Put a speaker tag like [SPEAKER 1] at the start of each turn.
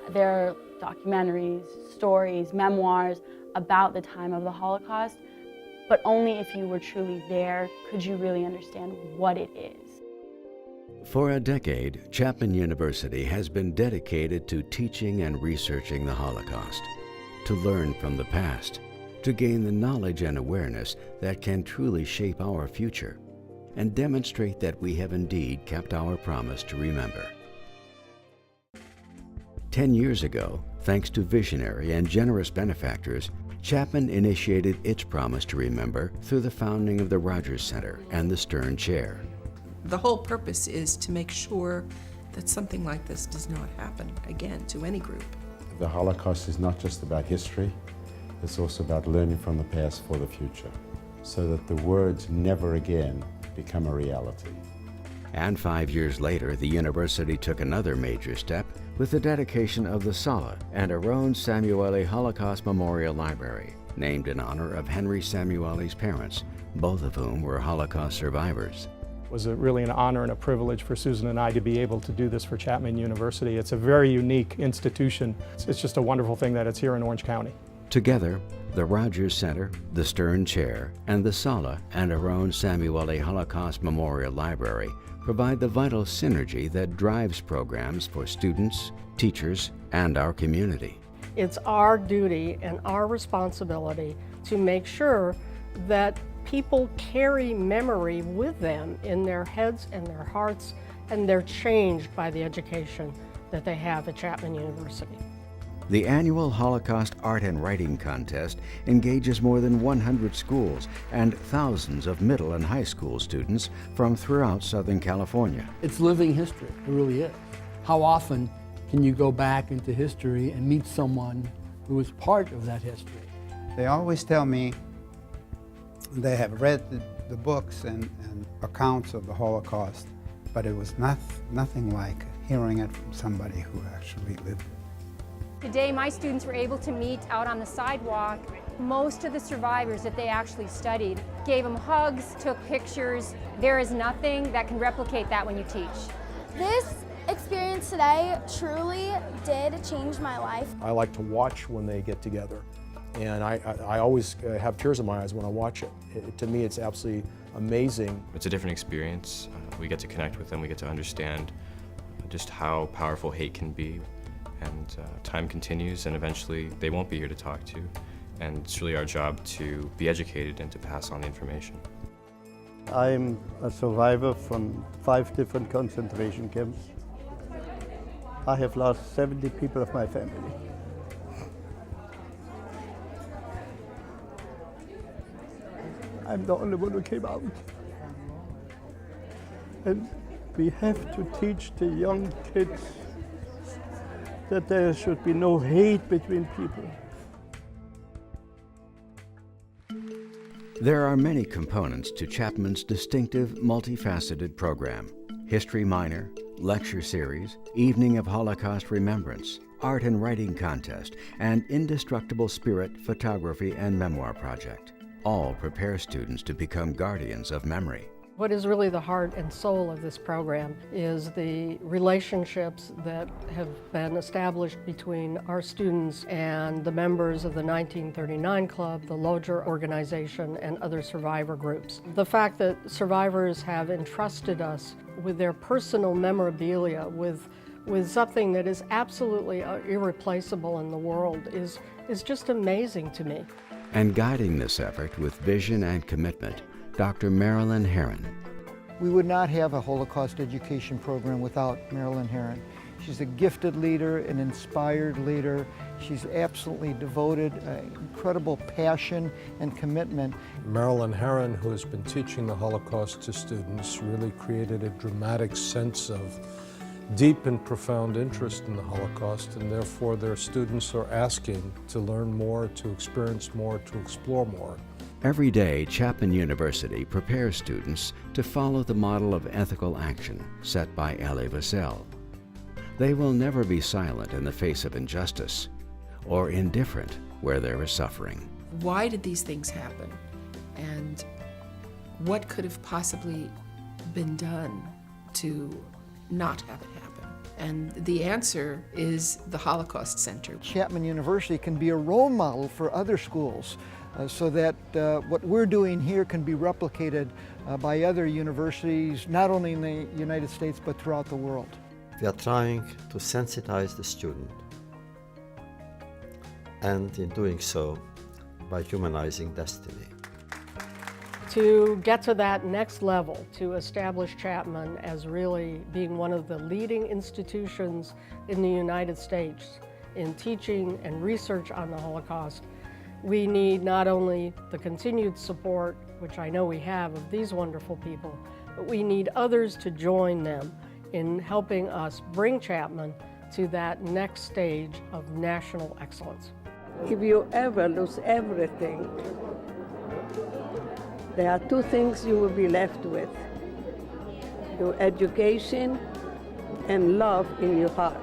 [SPEAKER 1] There are documentaries, stories, memoirs about the time of the Holocaust, but only if you were truly there could you really understand what it is.
[SPEAKER 2] For a decade, Chapman University has been dedicated to teaching and researching the Holocaust, to learn from the past, to gain the knowledge and awareness that can truly shape our future, and demonstrate that we have indeed kept our promise to remember. 10 years ago, thanks to visionary and generous benefactors, Chapman initiated its promise to remember through the founding of the Rogers Center and the Stern Chair.
[SPEAKER 3] The whole purpose is to make sure that something like this does not happen again to any group.
[SPEAKER 4] The Holocaust is not just about history, it's also about learning from the past for the future, so that the words "never again" become a reality.
[SPEAKER 2] And 5 years later, the university took another major step with the dedication of the Sala and Aron Samueli Holocaust Memorial Library, named in honor of Henry Samueli's parents, both of whom were Holocaust survivors.
[SPEAKER 5] It was really an honor and a privilege for Susan and I to be able to do this for Chapman University. It's a very unique institution. It's just a wonderful thing that it's here in Orange County.
[SPEAKER 2] Together, the Rogers Center, the Stern Chair, and the Sala and Aron Samueli Holocaust Memorial Library provide the vital synergy that drives programs for students, teachers, and our community.
[SPEAKER 6] It's our duty and our responsibility to make sure that people carry memory with them in their heads and their hearts, and they're changed by the education that they have at Chapman University.
[SPEAKER 2] The annual Holocaust Art and Writing Contest engages more than 100 schools and thousands of middle and high school students from throughout Southern California.
[SPEAKER 7] It's living history, it really is. How often can you go back into history and meet someone who was part of that history?
[SPEAKER 8] They always tell me they have read the books and accounts of the Holocaust, but it was nothing like hearing it from somebody who actually lived it.
[SPEAKER 9] Today, my students were able to meet out on the sidewalk most of the survivors that they actually studied, gave them hugs, took pictures. There is nothing that can replicate that when you teach.
[SPEAKER 10] This experience today truly did change my life.
[SPEAKER 11] I like to watch when they get together, and I always have tears in my eyes when I watch it. To me, it's absolutely amazing.
[SPEAKER 12] It's a different experience. We get to connect with them, we get to understand just how powerful hate can be. And time continues, and eventually they won't be here to talk to. And it's really our job to be educated and to pass on the information.
[SPEAKER 13] I'm a survivor from 5 different concentration camps. I have lost 70 people of my family. I'm the only one who came out. And we have to teach the young kids that there should be no hate between people.
[SPEAKER 2] There are many components to Chapman's distinctive, multifaceted program. History minor, lecture series, evening of Holocaust remembrance, art and writing contest, and indestructible spirit photography and memoir project. All prepare students to become guardians of memory.
[SPEAKER 6] What is really the heart and soul of this program is the relationships that have been established between our students and the members of the 1939 Club, the Loger organization, and other survivor groups. The fact that survivors have entrusted us with their personal memorabilia, with something that is absolutely irreplaceable in the world is just amazing to me.
[SPEAKER 2] And guiding this effort with vision and commitment, Dr. Marilyn Herron.
[SPEAKER 14] We would not have a Holocaust education program without Marilyn Herron. She's a gifted leader, an inspired leader. She's absolutely devoted, incredible passion and commitment.
[SPEAKER 15] Marilyn Herron, who has been teaching the Holocaust to students, really created a dramatic sense of deep and profound interest in the Holocaust, and therefore their students are asking to learn more, to experience more, to explore more.
[SPEAKER 2] Every day, Chapman University prepares students to follow the model of ethical action set by Elie Wiesel. They will never be silent in the face of injustice or indifferent where there is suffering.
[SPEAKER 3] Why did these things happen? And what could have possibly been done to not have it happen? And the answer is the Holocaust Center.
[SPEAKER 14] Chapman University can be a role model for other schools so that what we're doing here can be replicated by other universities, not only in the United States, but throughout the world.
[SPEAKER 16] We are trying to sensitize the student, and in doing so, by humanizing destiny.
[SPEAKER 6] To get to that next level, to establish Chapman as really being one of the leading institutions in the United States in teaching and research on the Holocaust, we need not only the continued support, which I know we have, of these wonderful people, but we need others to join them in helping us bring Chapman to that next stage of national excellence.
[SPEAKER 17] If you ever lose everything, there are two things you will be left with: your education and love in your heart.